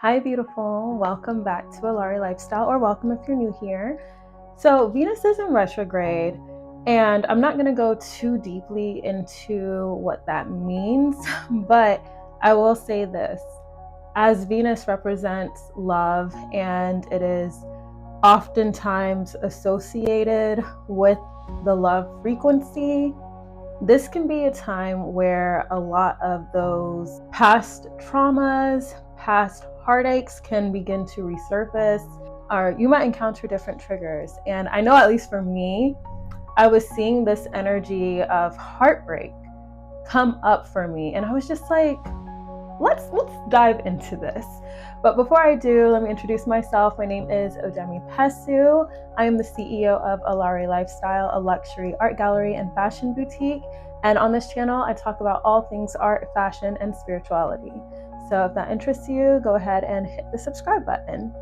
Hi, beautiful. Welcome back to Alari Lifestyle, or welcome if you're new here. So, Venus is in retrograde, and I'm not going to go too deeply into what that means, but I will say this. As Venus represents love, and it is oftentimes associated with the love frequency, this can be a time where a lot of those past traumas, past heartaches can begin to resurface, or you might encounter different triggers. And I know, at least for me, I was seeing this energy of heartbreak come up for me. And I was just like, let's dive into this. But before I do, let me introduce myself. My name is Odemi Pesu. I am the CEO of Alari Lifestyle, a luxury art gallery and fashion boutique. And on this channel, I talk about all things art, fashion, and spirituality. So if that interests you, go ahead and hit the subscribe button.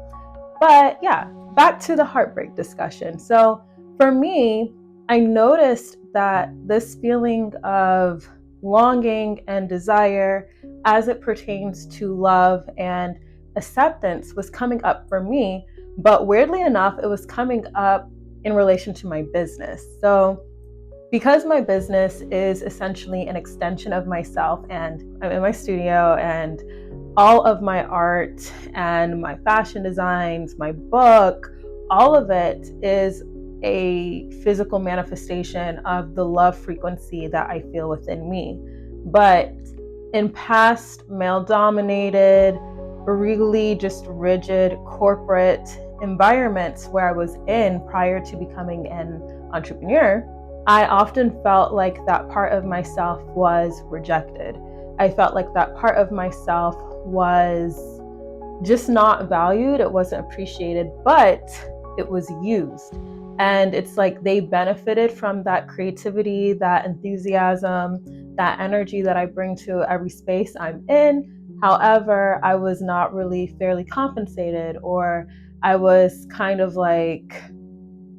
But yeah, back to the heartbreak discussion. So for me, I noticed that this feeling of longing and desire as it pertains to love and acceptance was coming up for me. But weirdly enough, it was coming up in relation to my business. So because my business is essentially an extension of myself, and I'm in my studio, and all of my art and my fashion designs, my book, all of it is a physical manifestation of the love frequency that I feel within me. But in past male dominated, really just rigid corporate environments where I was in prior to becoming an entrepreneur, I often felt like that part of myself was rejected. I felt like that part of myself was just not valued. It wasn't appreciated, but it was used. And it's like they benefited from that creativity, that enthusiasm, that energy that I bring to every space I'm in. However, I was not really fairly compensated, or I was kind of like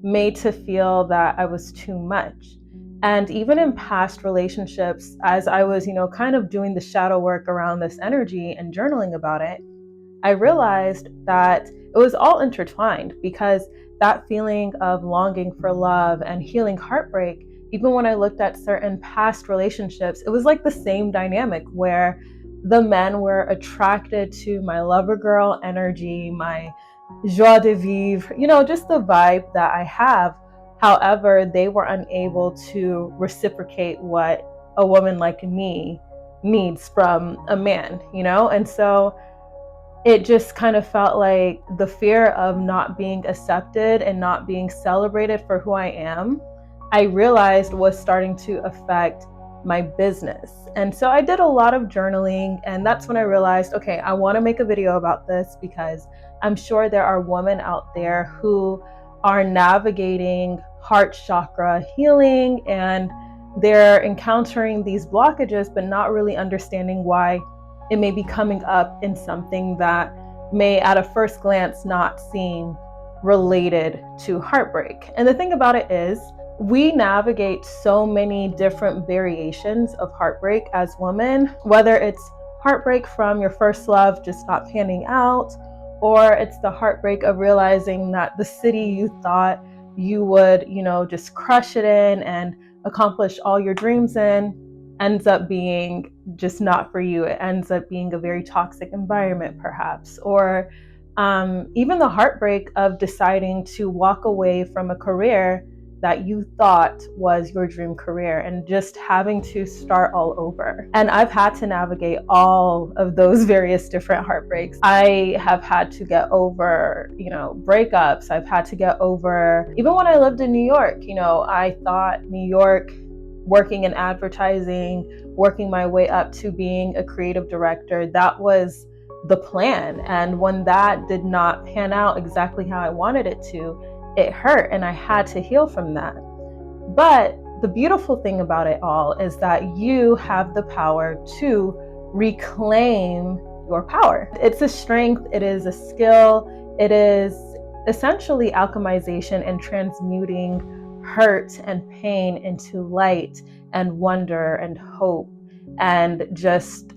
made to feel that I was too much. And even in past relationships, as I was, kind of doing the shadow work around this energy and journaling about it, I realized that it was all intertwined, because that feeling of longing for love and healing heartbreak, even when I looked at certain past relationships, it was like the same dynamic where the men were attracted to my lover girl energy, my joie de vivre, just the vibe that I have. However, they were unable to reciprocate what a woman like me needs from a man, And so it just kind of felt like the fear of not being accepted and not being celebrated for who I am, I realized was starting to affect my business. And so I did a lot of journaling, and that's when I realized, okay, I want to make a video about this, because I'm sure there are women out there who are navigating heart chakra healing, and they're encountering these blockages, but not really understanding why it may be coming up in something that may at a first glance not seem related to heartbreak. And the thing about it is, we navigate so many different variations of heartbreak as women, whether it's heartbreak from your first love just not panning out, or it's the heartbreak of realizing that the city you thought you would, just crush it in and accomplish all your dreams in ends up being just not for you. It ends up being a very toxic environment, perhaps. Or even the heartbreak of deciding to walk away from a career that you thought was your dream career and just having to start all over. And I've had to navigate all of those various different heartbreaks. I have had to get over, breakups. I've had to get over, even when I lived in New York, I thought New York, working in advertising, working my way up to being a creative director, that was the plan. And when that did not pan out exactly how I wanted it to, it hurt, and I had to heal from that. But the beautiful thing about it all is that you have the power to reclaim your power. It's a strength, it is a skill, it is essentially alchemization and transmuting hurt and pain into light and wonder and hope, and just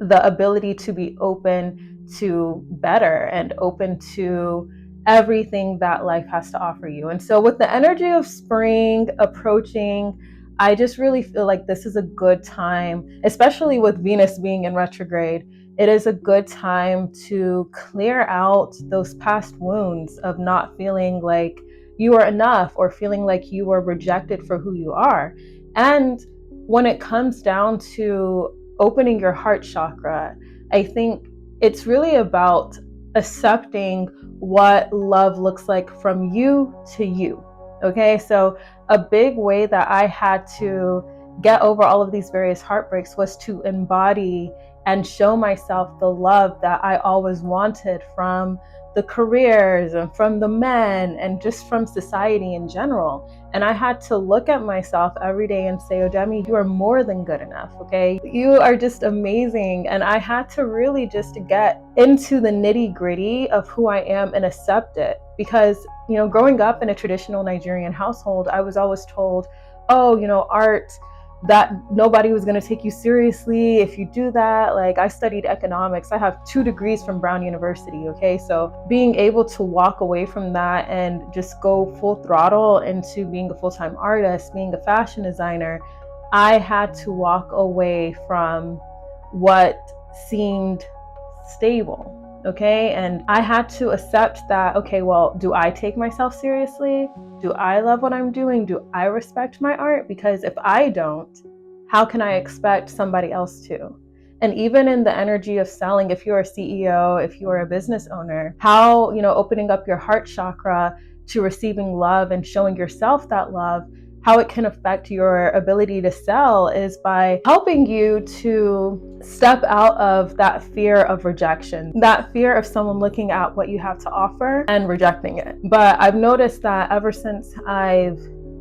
the ability to be open to better and open to everything that life has to offer you. And so with the energy of spring approaching, I just really feel like this is a good time, especially with Venus being in retrograde. It is a good time to clear out those past wounds of not feeling like you are enough or feeling like you were rejected for who you are. And when it comes down to opening your heart chakra, I think it's really about accepting what love looks like from you to you. Okay, so a big way that I had to get over all of these various heartbreaks was to embody and show myself the love that I always wanted from the careers and from the men and just from society in general. And I had to look at myself every day and say, Odemi, you are more than good enough, okay? You are just amazing. And I had to really just get into the nitty gritty of who I am and accept it. Because, growing up in a traditional Nigerian household, I was always told, oh, art, that nobody was going to take you seriously if you do that. Like, I studied economics. I have 2 degrees from Brown University. Okay. So being able to walk away from that and just go full throttle into being a full-time artist, being a fashion designer, I had to walk away from what seemed stable. Okay. And I had to accept that, okay, well, do I take myself seriously? Do I love what I'm doing? Do I respect my art? Because if I don't, how can I expect somebody else to? And even in the energy of selling, if you're a CEO, if you're a business owner, how, opening up your heart chakra to receiving love and showing yourself that love, how it can affect your ability to sell is by helping you to step out of that fear of rejection, that fear of someone looking at what you have to offer and rejecting it. But I've noticed that ever since I've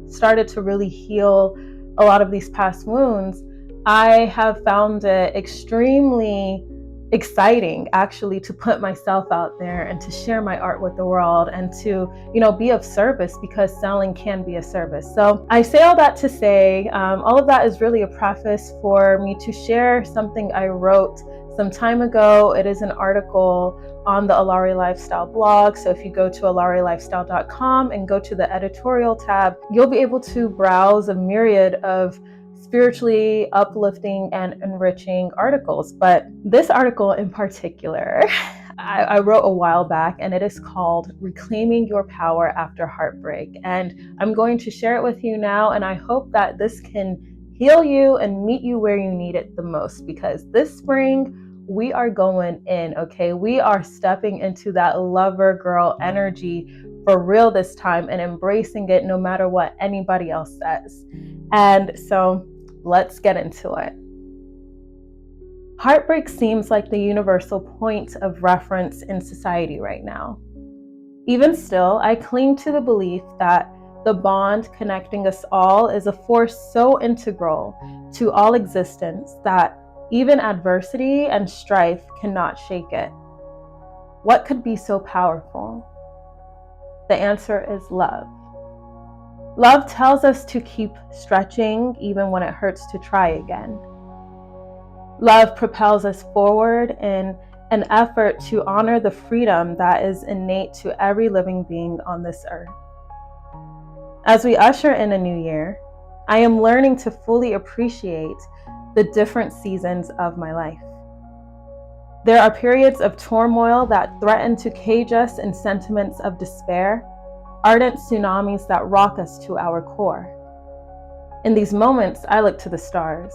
started to really heal a lot of these past wounds, I have found it extremely exciting actually to put myself out there and to share my art with the world and to be of service, because selling can be a service. So I say all that to say all of that is really a preface for me to share something I wrote some time ago. It is an article on the Alari Lifestyle blog. So if you go to alarilifestyle.com and go to the editorial tab, you'll be able to browse a myriad of spiritually uplifting and enriching articles. But this article in particular, I wrote a while back, and it is called Reclaiming Your Power After Heartbreak. And I'm going to share it with you now, and I hope that this can heal you and meet you where you need it the most, because this spring, we are going in, okay? We are stepping into that lover girl energy for real this time and embracing it no matter what anybody else says. And so let's get into it. Heartbreak seems like the universal point of reference in society right now. Even still, I cling to the belief that the bond connecting us all is a force so integral to all existence that even adversity and strife cannot shake it. What could be so powerful? The answer is love. Love tells us to keep stretching even when it hurts to try again. Love propels us forward in an effort to honor the freedom that is innate to every living being on this earth. As we usher in a new year, I am learning to fully appreciate the different seasons of my life. There are periods of turmoil that threaten to cage us in sentiments of despair, ardent tsunamis that rock us to our core. In these moments, I look to the stars.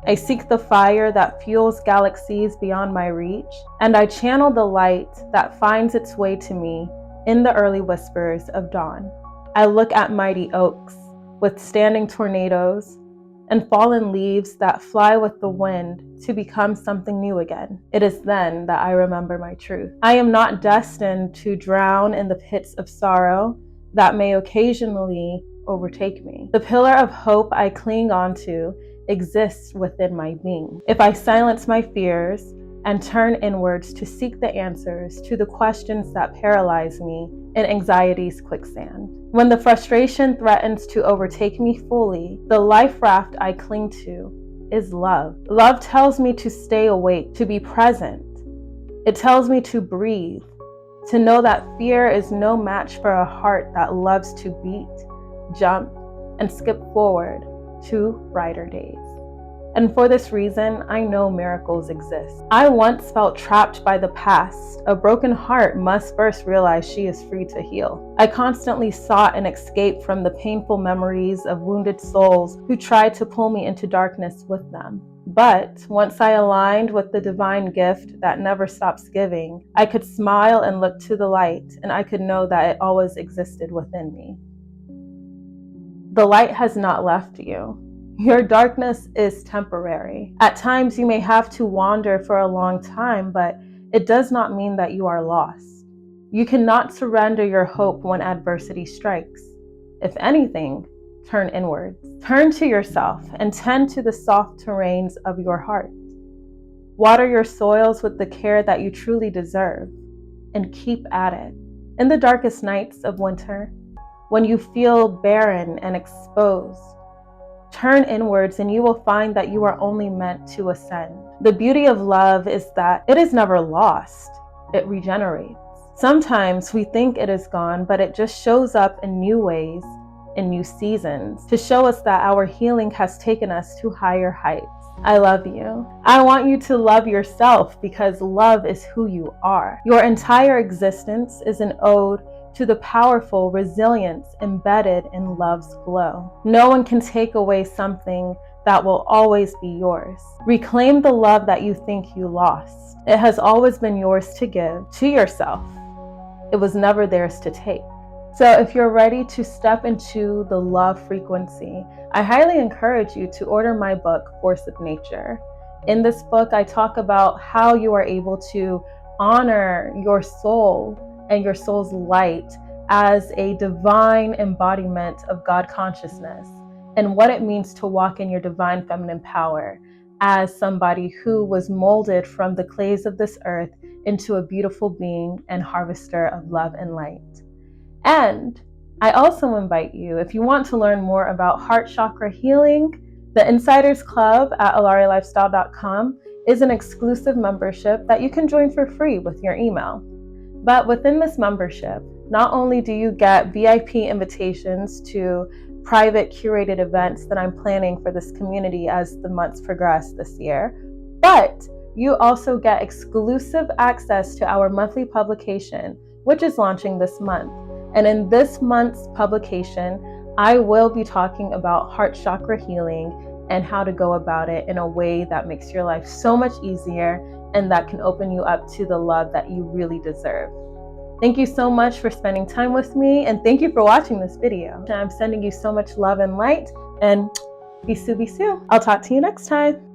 I seek the fire that fuels galaxies beyond my reach, and I channel the light that finds its way to me in the early whispers of dawn. I look at mighty oaks, withstanding tornadoes, and fallen leaves that fly with the wind to become something new again. It is then that I remember my truth. I am not destined to drown in the pits of sorrow that may occasionally overtake me. The pillar of hope I cling onto exists within my being. If I silence my fears and turn inwards to seek the answers to the questions that paralyze me in anxiety's quicksand. When the frustration threatens to overtake me fully, the life raft I cling to is love. Love tells me to stay awake, to be present. It tells me to breathe, to know that fear is no match for a heart that loves to beat, jump, and skip forward to brighter days. And for this reason, I know miracles exist. I once felt trapped by the past. A broken heart must first realize she is free to heal. I constantly sought an escape from the painful memories of wounded souls who tried to pull me into darkness with them. But once I aligned with the divine gift that never stops giving, I could smile and look to the light, and I could know that it always existed within me. The light has not left you. Your darkness is temporary. At times you may have to wander for a long time, but it does not mean that you are lost. You cannot surrender your hope when adversity strikes. If anything, turn inwards. Turn to yourself and tend to the soft terrains of your heart. Water your soils with the care that you truly deserve, and keep at it. In the darkest nights of winter, when you feel barren and exposed, turn inwards and you will find that you are only meant to ascend. The beauty of love is that it is never lost, it regenerates. Sometimes we think it is gone, but it just shows up in new ways, in new seasons, to show us that our healing has taken us to higher heights. I love you. I want you to love yourself because love is who you are. Your entire existence is an ode to the powerful resilience embedded in love's glow. No one can take away something that will always be yours. Reclaim the love that you think you lost. It has always been yours to give to yourself. It was never theirs to take. So if you're ready to step into the love frequency, I highly encourage you to order my book, Force of Nature. In this book, I talk about how you are able to honor your soul and your soul's light as a divine embodiment of God consciousness, and what it means to walk in your divine feminine power as somebody who was molded from the clays of this earth into a beautiful being and harvester of love and light. And I also invite you, if you want to learn more about heart chakra healing, the Insiders Club at alarilifestyle.com is an exclusive membership that you can join for free with your email. But within this membership, not only do you get VIP invitations to private curated events that I'm planning for this community as the months progress this year, but you also get exclusive access to our monthly publication, which is launching this month. And in this month's publication, I will be talking about heart chakra healing and how to go about it in a way that makes your life so much easier and that can open you up to the love that you really deserve. Thank you so much for spending time with me, and thank you for watching this video. I'm sending you so much love and light, and bisu bisu. I'll talk to you next time.